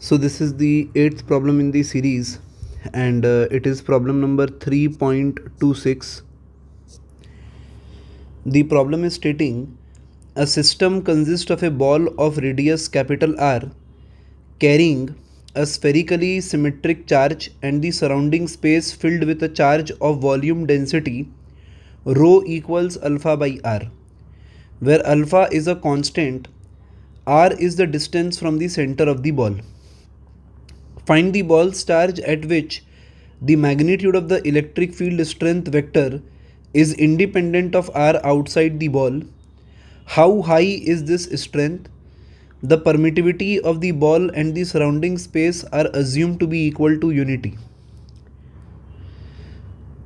So this is the 8th problem in the series, and it is problem number 3.26. The problem is stating a system consists of a ball of radius capital R carrying a spherically symmetric charge and the surrounding space filled with a charge of volume density rho equals alpha by R, where alpha is a constant, R is the distance from the center of the ball. Find the ball's charge at which the magnitude of the electric field strength vector is independent of R outside the ball. How high is this strength? The permittivity of the ball and the surrounding space are assumed to be equal to unity.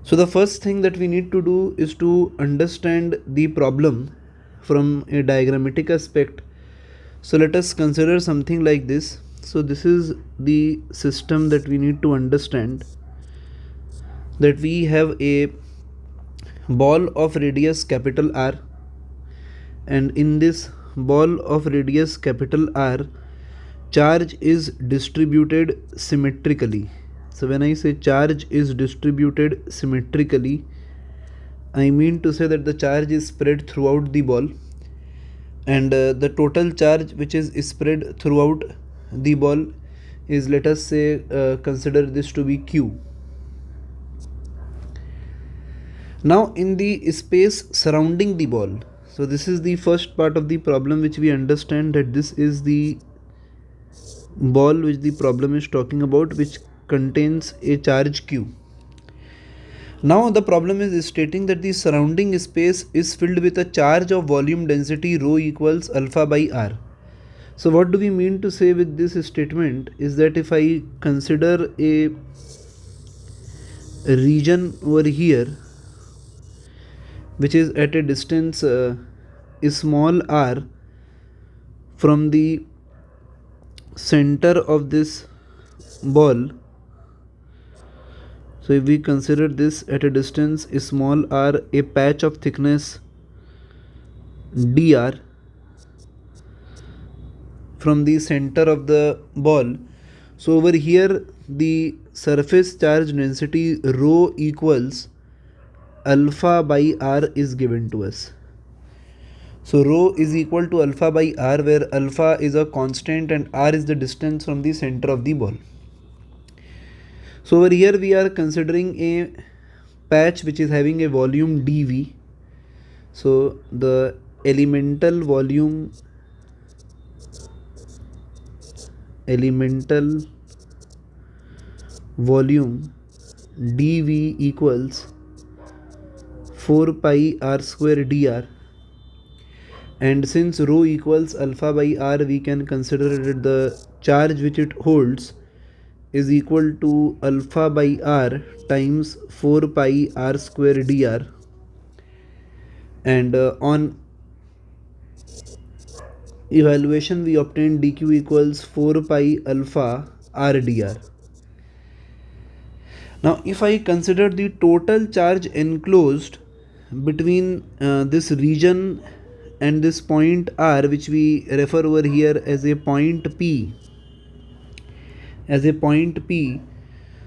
So the first thing that we need to do is to understand the problem from a diagrammatic aspect. So let us consider something like this. So this is the system that we need to understand, that we have a ball of radius capital R, and in this ball of radius capital R, charge is distributed symmetrically. So when I say charge is distributed symmetrically, I mean to say that the charge is spread throughout the ball, and the total charge which is spread throughout the ball is, let us say, consider this to be Q. Now in the space surrounding the ball, so this is the first part of the problem which we understand, that this is the ball which the problem is talking about, which contains a charge Q. Now the problem is stating that the surrounding space is filled with a charge of volume density rho equals alpha by R. So what do we mean to say with this statement is that if I consider a region over here which is at a distance small r from the center of this ball, so if we consider this at a distance small r, a patch of thickness dr from the center of the ball, so over here the surface charge density rho equals alpha by R is given to us. So rho is equal to alpha by R, where alpha is a constant and R is the distance from the center of the ball. So over here we are considering a patch which is having a volume dV. So the elemental volume dV equals 4 pi r square dr, and since rho equals alpha by R, we can consider that the charge which it holds is equal to alpha by R times 4 pi r square dr, and on evaluation we obtain dq equals 4 pi alpha r dr. Now if I consider the total charge enclosed between this region and this point R, which we refer over here as a point P,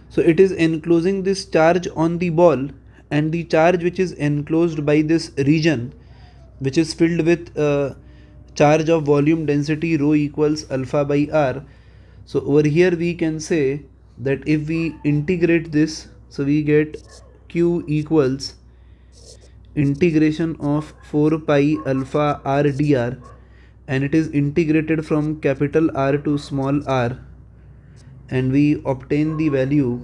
so it is enclosing this charge on the ball, and the charge which is enclosed by this region which is filled with charge of volume density rho equals alpha by R. So over here we can say that if we integrate this, so we get Q equals integration of 4 pi alpha r dr, and it is integrated from capital R to small r, and we obtain the value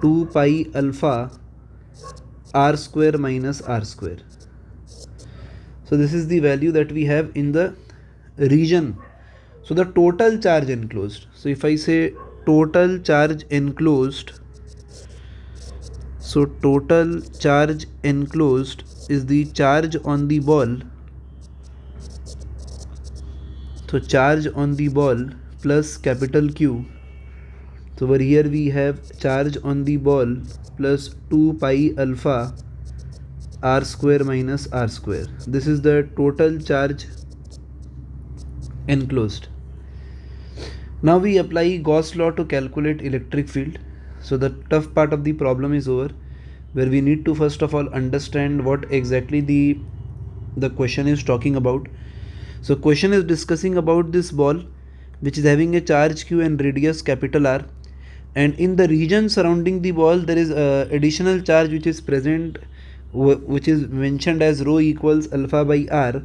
2 pi alpha r square minus r square. So this is the value that we have in the region. So the total charge enclosed, so if I say total charge enclosed, so total charge enclosed is the charge on the ball, so charge on the ball plus capital Q. So over here we have charge on the ball plus 2 pi alpha r square minus r square. This is the total charge enclosed. Now we apply Gauss law to calculate electric field. So the tough part of the problem is over, where we need to first of all understand what exactly the question is talking about. So question is discussing about this ball which is having a charge q and radius capital R, and in the region surrounding the ball there is additional charge which is present, which is mentioned as rho equals alpha by R,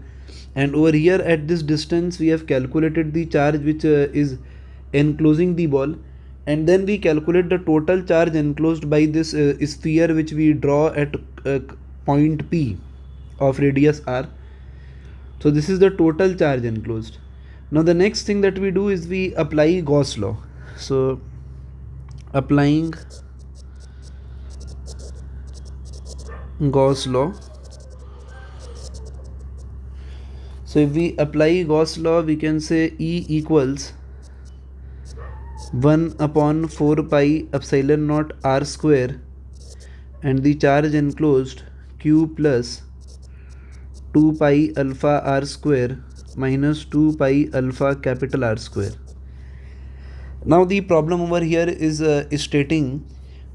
and over here at this distance we have calculated the charge which is enclosing the ball, and then we calculate the total charge enclosed by this sphere which we draw at point P of radius R. So this is the total charge enclosed. Now the next thing that we do is we apply Gauss law. So applying Gauss law. So if we apply Gauss law, we can say E equals 1 upon 4 pi epsilon naught R square, and the charge enclosed Q plus 2 pi alpha R square minus 2 pi alpha capital R square. Now the problem over here is stating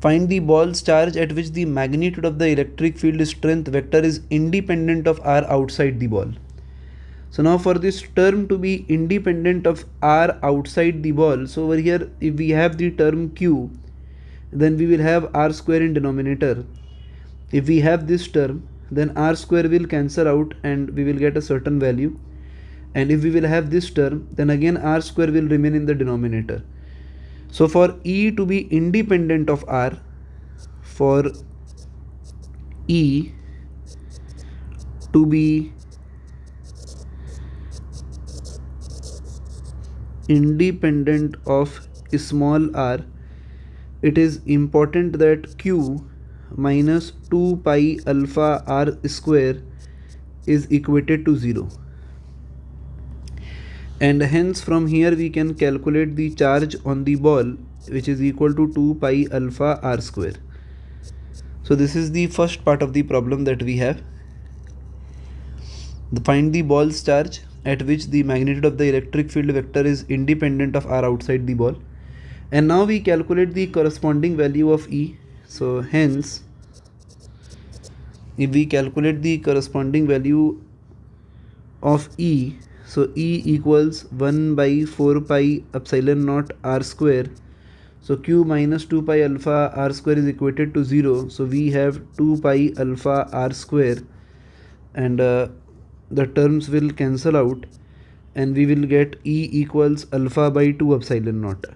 find the ball's charge at which the magnitude of the electric field strength vector is independent of R outside the ball. So now for this term to be independent of R outside the ball, so over here if we have the term Q, then we will have R square in denominator. If we have this term, then R square will cancel out and we will get a certain value, and if we will have this term, then again R square will remain in the denominator. So for E to be independent of R, for E to be independent of small r, it is important that Q minus 2 pi alpha R square is equated to 0. And hence from here we can calculate the charge on the ball, which is equal to 2 pi alpha R square. So this is the first part of the problem that we have. Find the ball's charge at which the magnitude of the electric field vector is independent of R outside the ball. And now we calculate the corresponding value of E. So hence, if we calculate the corresponding value of E, so E equals 1 by 4 pi epsilon naught R square. So Q minus 2 pi alpha R square is equated to 0. So we have 2 pi alpha R square, and the terms will cancel out and we will get E equals alpha by 2 epsilon naught.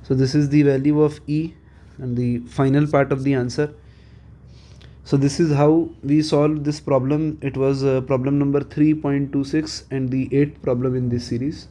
So this is the value of E and the final part of the answer. So this is how we solved this problem. It was problem number 3.26 and the 8th problem in this series.